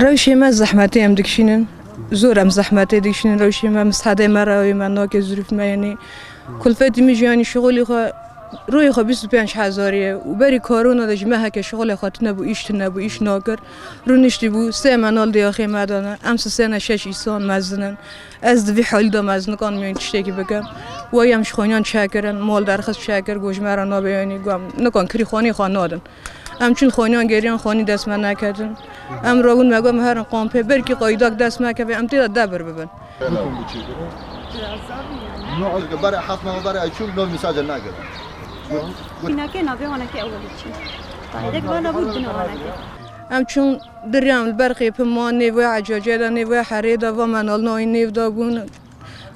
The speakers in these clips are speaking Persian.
روشی ما زحمتی هم دکشینن زورم زحمتی دکشینن روشی ما مسحده مرا و من ناک ظروف ما یعنی کلفتی میجانی شغلی خو روی خو 25,000 و بری کارونا داشت مه که شغل خاطر نبو ایش ناگر رو نشتی بو سه منال دیاخی مدانه امس سه شش ایسان مزنن از دوی حال دا مزن کان میان چشتی که بگم وای همش خونیان چکرن مال درخواست چکر گوش مرا نابیانی گم نکن کری خانی خانادن همچون خونیان گریان خانی دست من نکردن ام راون مگم هر قامپه برکی قایداک دست مکه ام تیرا دبر ببن نوع برای حفظ ما برای چون نوع مساجل نگذار اینا که نبی آنها که اولی چی؟ باید بالا بود بنوانه که. همچون دریام البرقی پمان نیوی عجاجه دا نیوی حریدا و منال نوی نیو دا بون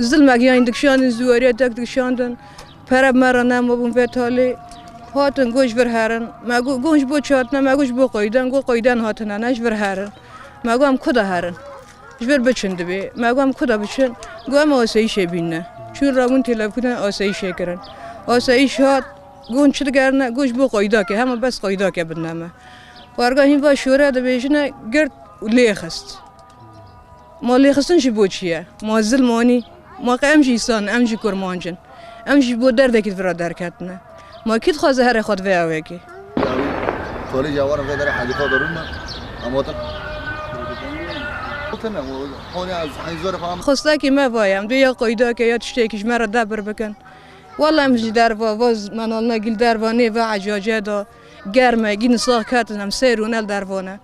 ظلم اگه این دکشان زواری دکشاندن پرب مرا نمو به تالی هاتن گوش بر هرن مگو گوش بو چاتن مگوش بو قایدن گو قایدن هاتن نش بر هرن مگو هم کدا هرن جبر بچند بی مگو هم کدا بچن گو هم آسایش بینه چون رامون تلفن آسایش کردن آسایش هات گون چه دگرنه گوش بو قایدا که همه بس قایدا که بنامه وارگاه این با شوره ده بیشنه گرد لیخست ما لیخستن چی بود چیه ما ظلمانی ما قیمجی سان امجی کرمانجن امجی بود درده که فرا درکتنه ما کید خوازه هر خود ویاوه کی تولی جوارم که داره حلیفا دارونه اما خواسته که ما وایم دو یا قایدا که یا تشتی کش مرا دبر بکن والله امجی در واز منال نگیل دروانه و عجاجه دا گرمه گین ساخ کاتنم سیرونل دروانه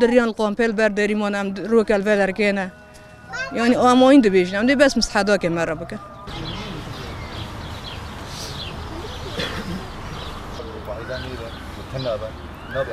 دریان قامپل برداری مانم روکل ولرگینه یعنی آماین دو بیشنم دی بس مسحدا که مرا بکن نبی